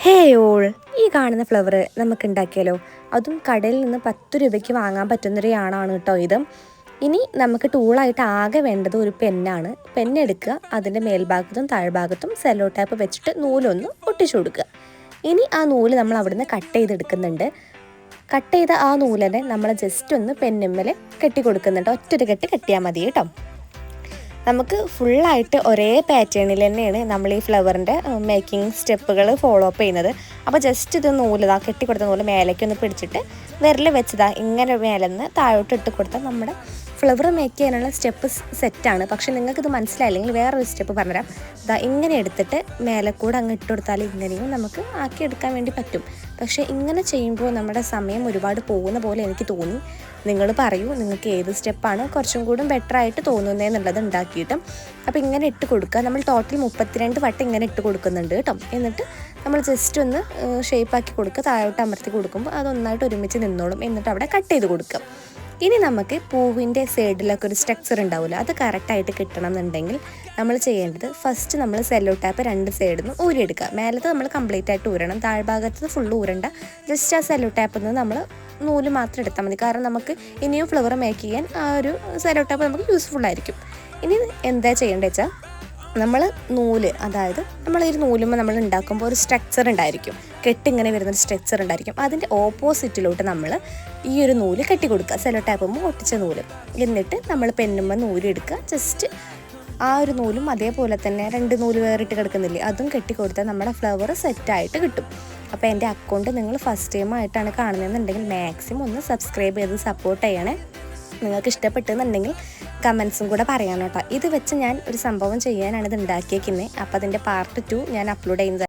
ഹേ all, ഈ കാണുന്ന flower നമുക്ക് ഉണ്ടാക്കിയാലോ? അതും കടയിൽ നിന്ന് 10 രൂപയ്ക്ക് വാങ്ങാൻ പറ്റുന്നൊരു യാണാണ് കേട്ടോ ഇത്. ഇനി നമുക്ക് ടൂളായിട്ട് ആകെ വേണ്ടത് ഒരു പെന്നാണ്. പെന്നെടുക്കുക, അതിൻ്റെ മേൽഭാഗത്തും താഴ്ഭാഗത്തും സെല്ലോ ടാപ്പ് വെച്ചിട്ട് നൂലൊന്ന് ഒട്ടിച്ചു കൊടുക്കുക. ഇനി ആ നൂല് നമ്മൾ അവിടുന്ന് കട്ട് ചെയ്തെടുക്കുന്നുണ്ട്. കട്ട് ചെയ്ത ആ നൂലിനെ നമ്മൾ ജസ്റ്റ് ഒന്ന് പെന്നുമ്മൽ കെട്ടി കൊടുക്കുന്നുണ്ട്. ഒറ്റൊരു കെട്ട് കെട്ടിയാൽ മതി കേട്ടോ. നമുക്ക് ഫുള്ളായിട്ട് ഒരേ പാറ്റേണിൽ തന്നെയാണ് നമ്മൾ ഈ ഫ്ലവറിൻ്റെ മേക്കിംഗ് സ്റ്റെപ്പുകൾ ഫോളോ അപ്പ് ചെയ്യുന്നത്. അപ്പോൾ ജസ്റ്റ് ഇത് നൂല് കെട്ടിക്കൊടുത്ത നൂല് മേലേക്കൊന്ന് പിടിച്ചിട്ട് വിരൽ വെച്ചതാ ഇങ്ങനെ മേലെ നിന്ന് താഴോട്ട് ഇട്ട് കൊടുത്താൽ നമ്മുടെ ഫ്ലവർ മേക്ക് ചെയ്യാനുള്ള സ്റ്റെപ്പ് സെറ്റാണ്. പക്ഷെ നിങ്ങൾക്കിത് മനസ്സിലായില്ലെങ്കിൽ വേറൊരു സ്റ്റെപ്പ് പറഞ്ഞുതരാം. ഇങ്ങനെ എടുത്തിട്ട് മേലെ കൂടെ അങ്ങ് ഇട്ട് കൊടുത്താൽ ഇങ്ങനെയും നമുക്ക് ആക്കിയെടുക്കാൻ വേണ്ടി പറ്റും. പക്ഷേ ഇങ്ങനെ ചെയ്യുമ്പോൾ നമ്മുടെ സമയം ഒരുപാട് പോകുന്ന പോലെ എനിക്ക് തോന്നി. നിങ്ങൾ പറയൂ, നിങ്ങൾക്ക് ഏത് സ്റ്റെപ്പാണ് കുറച്ചും കൂടി ബെറ്റർ ആയിട്ട് തോന്നുന്നതെന്നുള്ളത് ഉണ്ടാക്കിയിട്ട്. അപ്പോൾ ഇങ്ങനെ ഇട്ട് കൊടുക്കുക. നമ്മൾ ടോട്ടൽ 32 വട്ടം ഇങ്ങനെ ഇട്ട് കൊടുക്കുന്നുണ്ട് കേട്ടോ. എന്നിട്ട് നമ്മൾ ജസ്റ്റ് ഒന്ന് ഷേപ്പാക്കി കൊടുക്കുക. താഴോട്ട് അമർത്തി കൊടുക്കുമ്പോൾ അതൊന്നായിട്ട് ഒരുമിച്ച് നിന്നോളും. എന്നിട്ട് അവിടെ കട്ട് ചെയ്ത് കൊടുക്കുക. ഇനി നമുക്ക് പൂവിൻ്റെ സൈഡിലൊക്കെ ഒരു സ്ട്രക്ചർ ഉണ്ടാവില്ല, അത് കറക്റ്റായിട്ട് കിട്ടണം എന്നുണ്ടെങ്കിൽ നമ്മൾ ചെയ്യേണ്ടത് ഫസ്റ്റ് നമ്മൾ സെല്ലോ ടാപ്പ് 2 സൈഡിൽ നിന്ന് ഊരിയെടുക്കുക. മേലത്തെ നമ്മൾ കംപ്ലീറ്റ് ആയിട്ട് ഊരണം, താഴ്ഭാഗത്ത് ഫുള്ള് ഊരണ്ട. ജസ്റ്റ് ആ സെല്ലോ ടാപ്പിൽ നിന്ന് നമ്മൾ നൂല് മാത്രം എടുത്താൽ മതി. കാരണം നമുക്ക് ഇനിയും ഫ്ലവർ മേക്ക് ചെയ്യാൻ ആ ഒരു സെല്ലോ ടാപ്പ് നമുക്ക് യൂസ്ഫുൾ ആയിരിക്കും. ഇനി എന്താ ചെയ്യേണ്ടത് വെച്ചാൽ നമ്മൾ നൂല്, അതായത് നമ്മൾ ഈ നൂലുമ്പോൾ നമ്മൾ ഉണ്ടാക്കുമ്പോൾ ഒരു സ്ട്രക്ചർ ഉണ്ടായിരിക്കും, കെട്ടിങ്ങനെ വരുന്നൊരു സ്ട്രക്ചർ ഉണ്ടായിരിക്കും. അതിൻ്റെ ഓപ്പോസിറ്റിലോട്ട് നമ്മൾ ഈ ഒരു നൂല് കെട്ടി കൊടുക്കുക, സെല്ലോ ടാപ്പുമ്പോൾ ഒട്ടിച്ച നൂല്. എന്നിട്ട് നമ്മൾ പെന്നുമ്പോൾ നൂല് എടുക്കുക. ജസ്റ്റ് ആ ഒരു നൂലും അതേപോലെ തന്നെ 2 നൂല് വേറിട്ട് കിടക്കുന്നില്ലേ, അതും കെട്ടിക്കൊടുത്താൽ നമ്മുടെ ഫ്ലവർ സെറ്റായിട്ട് കിട്ടും. അപ്പോൾ എൻ്റെ അക്കൗണ്ട് നിങ്ങൾ ഫസ്റ്റ് ടൈം ആയിട്ടാണ് കാണുന്നതെന്നുണ്ടെങ്കിൽ മാക്സിമം ഒന്ന് സബ്സ്ക്രൈബ് ചെയ്ത് സപ്പോർട്ട് ചെയ്യണേ. നിങ്ങൾക്ക് ഇഷ്ടപ്പെട്ടെന്നുണ്ടെങ്കിൽ കമൻസും കൂടെ പറയണം കേട്ടോ. ഇത് വെച്ച് ഞാൻ ഒരു സംഭവം ചെയ്യാനാണ് ഇത് ഉണ്ടാക്കിയേക്കുന്നത്. അപ്പോൾ അതിൻ്റെ പാർട്ട് 2 ഞാൻ അപ്ലോഡ് ചെയ്യുന്നത്.